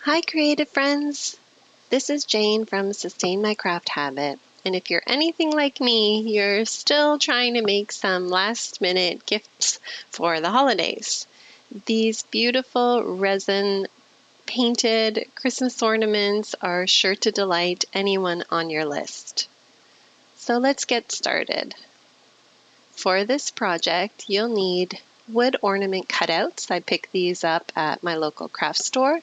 Hi, creative friends. This is Jane from Sustain My Craft Habit. And if you're anything like me, you're still trying to make some last minute gifts for the holidays. These beautiful resin painted Christmas ornaments are sure to delight anyone on your list. So let's get started. For this project, you'll need wood ornament cutouts. I picked these up at my local craft store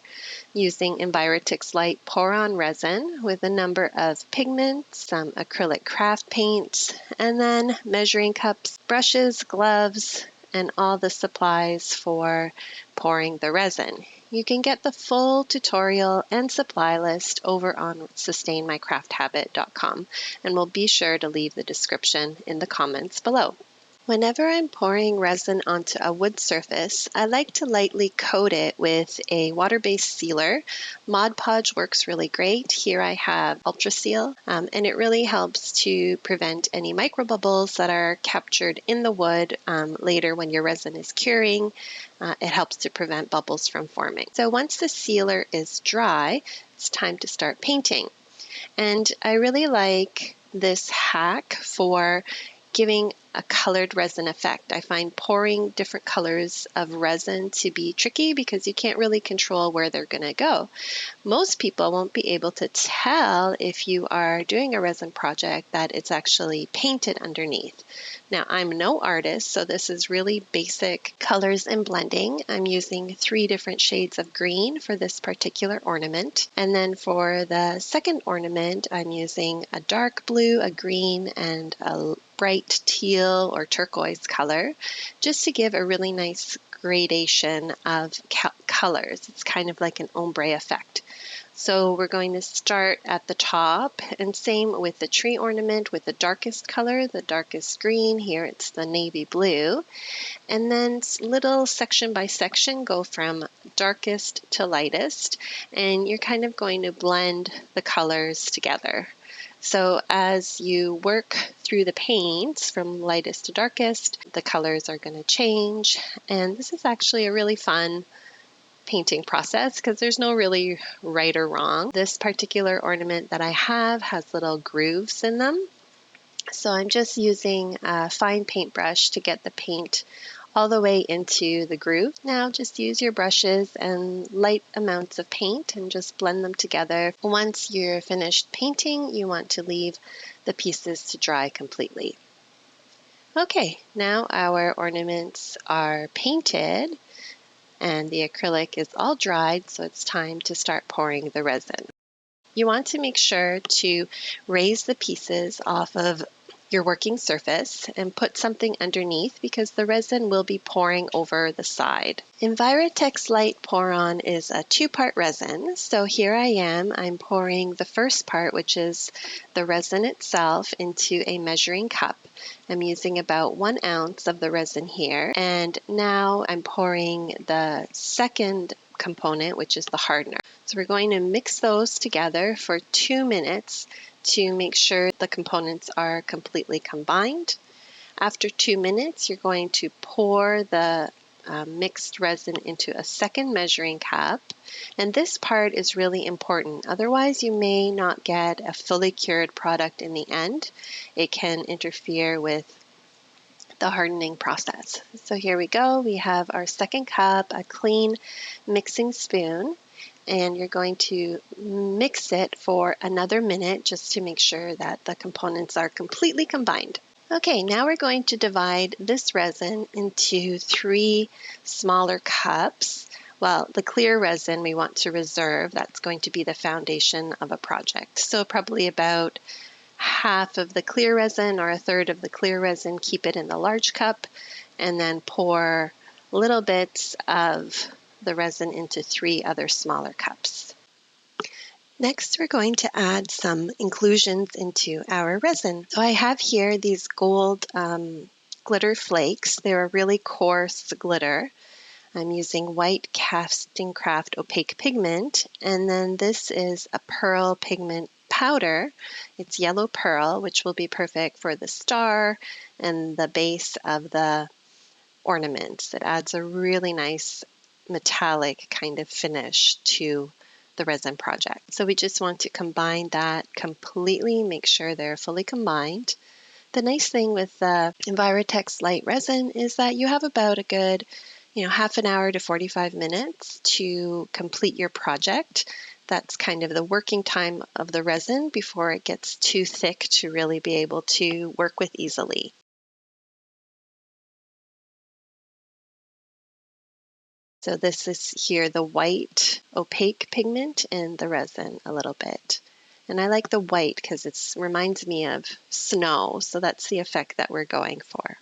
using Envirotix Light Pour-On resin with a number of pigments, some acrylic craft paints, and then measuring cups, brushes, gloves, and all the supplies for pouring the resin. You can get the full tutorial and supply list over on sustainmycrafthabit.com, and we'll be sure to leave the description in the comments below. Whenever I'm pouring resin onto a wood surface, I like to lightly coat it with a water-based sealer. Mod Podge works really great. Here I have Ultra Seal, and it really helps to prevent any microbubbles that are captured in the wood later when your resin is curing. It helps to prevent bubbles from forming. So once the sealer is dry, it's time to start painting. And I really like this hack for giving a colored resin effect. I find pouring different colors of resin to be tricky because you can't really control where they're going to go. Most people won't be able to tell if you are doing a resin project that it's actually painted underneath. Now, I'm no artist, so this is really basic colors and blending. I'm using 3 different shades of green for this particular ornament. And then for the second ornament, I'm using a dark blue, a green, and a bright teal or turquoise color, just to give a really nice gradation of colors. It's kind of like an ombre effect. So we're going to start at the top, and same with the tree ornament with the darkest color, the darkest green. Here it's the navy blue. And then little section by section go from darkest to lightest, and you're kind of going to blend the colors together. So as you work through the paints from lightest to darkest, the colors are going to change. And this is actually a really fun painting process because there's no really right or wrong. This particular ornament that I have has little grooves in them. So I'm just using a fine paintbrush to get the paint all the way into the groove. Now just use your brushes and light amounts of paint and just blend them together. Once you're finished painting, you want to leave the pieces to dry completely. Okay, now our ornaments are painted and the acrylic is all dried, so it's time to start pouring the resin. You want to make sure to raise the pieces off of your working surface and put something underneath because the resin will be pouring over the side. Envirotix Light Pour-On is a 2-part resin. So here I'm pouring the first part, which is the resin itself, into a measuring cup. I'm using about 1 ounce of the resin here. And now I'm pouring the second component, which is the hardener. So we're going to mix those together for 2 minutes to make sure the components are completely combined. After 2 minutes, you're going to pour the mixed resin into a second measuring cup. And this part is really important. Otherwise, you may not get a fully cured product in the end. It can interfere with the hardening process. So here we go. We have our second cup, a clean mixing spoon, and you're going to mix it for another minute just to make sure that the components are completely combined. Okay, now we're going to divide this resin into 3 smaller cups. Well, the clear resin we want to reserve. That's going to be the foundation of a project. So probably about half of the clear resin or a third of the clear resin, keep it in the large cup, and then pour little bits of the resin into 3 other smaller cups. Next, we're going to add some inclusions into our resin. So I have here these gold glitter flakes. They're a really coarse glitter. I'm using white Casting Craft opaque pigment, and then this is a pearl pigment powder. It's yellow pearl, which will be perfect for the star and the base of the ornaments. It adds a really nice metallic kind of finish to the resin project. So we just want to combine that completely, make sure they're fully combined. The nice thing with the Envirotex light resin is that you have about a good, half an hour to 45 minutes to complete your project. That's kind of the working time of the resin before it gets too thick to really be able to work with easily. So this is here the white opaque pigment in the resin a little bit. And I like the white because it reminds me of snow, so that's the effect that we're going for.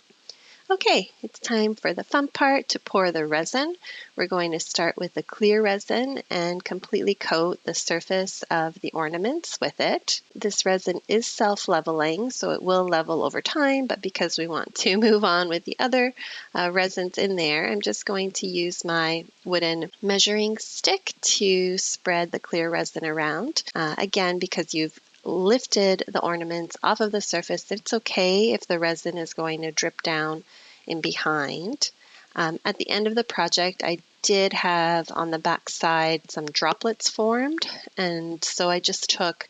Okay, it's time for the fun part, to pour the resin. We're going to start with the clear resin and completely coat the surface of the ornaments with it. This resin is self-leveling, so it will level over time, but because we want to move on with the other resins in there, I'm just going to use my wooden measuring stick to spread the clear resin around. Again, because you've lifted the ornaments off of the surface, it's okay if the resin is going to drip down in behind. At the end of the project, I did have on the back side some droplets formed, and so I just took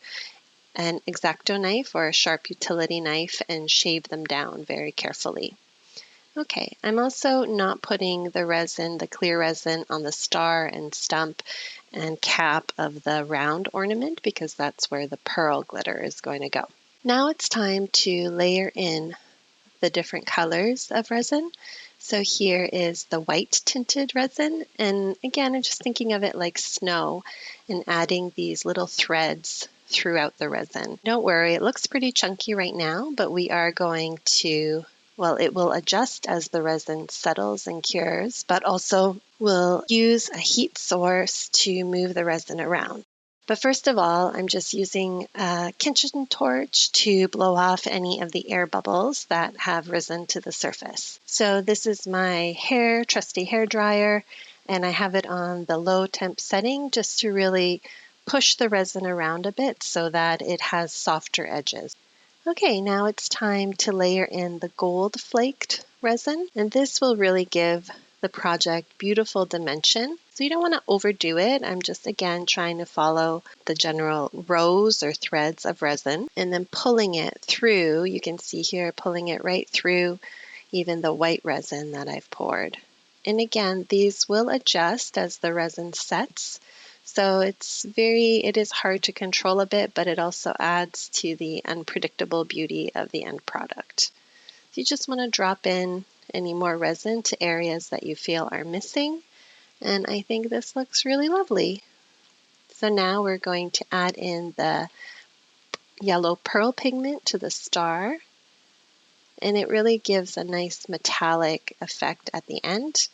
an X-Acto knife or a sharp utility knife and shaved them down very carefully. Okay, I'm also not putting the resin, the clear resin, on the star and stump and cap of the round ornament because that's where the pearl glitter is going to go. Now it's time to layer in the different colors of resin. So here is the white tinted resin, and again, I'm just thinking of it like snow and adding these little threads throughout the resin. Don't worry, it looks pretty chunky right now, but we are going to, well, it will adjust as the resin settles and cures, but also we'll use a heat source to move the resin around. But first of all, I'm just using a kitchen torch to blow off any of the air bubbles that have risen to the surface. So this is my trusty hair dryer, and I have it on the low temp setting just to really push the resin around a bit so that it has softer edges. Okay, now it's time to layer in the gold flaked resin, and this will really give the project beautiful dimension. So you don't want to overdo it. I'm just, again, trying to follow the general rows or threads of resin and then pulling it through. You can see here, pulling it right through even the white resin that I've poured. And again, these will adjust as the resin sets. So it is hard to control a bit, but it also adds to the unpredictable beauty of the end product. So you just want to drop in any more resin to areas that you feel are missing. And I think this looks really lovely. So now we're going to add in the yellow pearl pigment to the star. And it really gives a nice metallic effect at the end.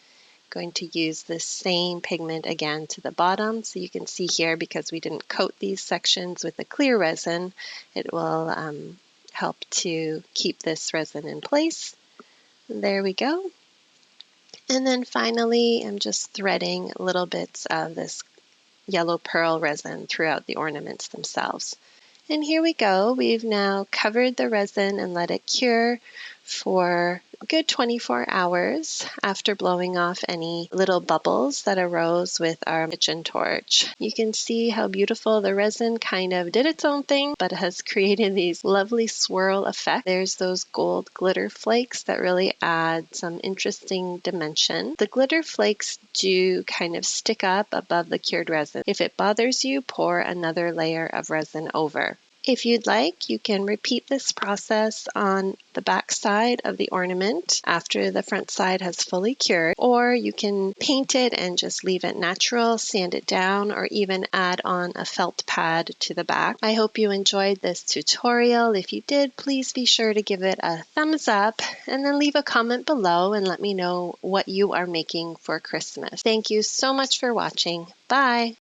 Going to use this same pigment again to the bottom. So you can see here, because we didn't coat these sections with the clear resin, it will help to keep this resin in place. There we go. And then finally, I'm just threading little bits of this yellow pearl resin throughout the ornaments themselves. And here we go. We've now covered the resin and let it cure for a good 24 hours after blowing off any little bubbles that arose with our kitchen torch. You can see how beautiful the resin kind of did its own thing, but has created these lovely swirl effects. There's those gold glitter flakes that really add some interesting dimension. The glitter flakes do kind of stick up above the cured resin. If it bothers you, pour another layer of resin over. If you'd like, you can repeat this process on the back side of the ornament after the front side has fully cured, or you can paint it and just leave it natural, sand it down, or even add on a felt pad to the back. I hope you enjoyed this tutorial. If you did, please be sure to give it a thumbs up and then leave a comment below and let me know what you are making for Christmas. Thank you so much for watching. Bye!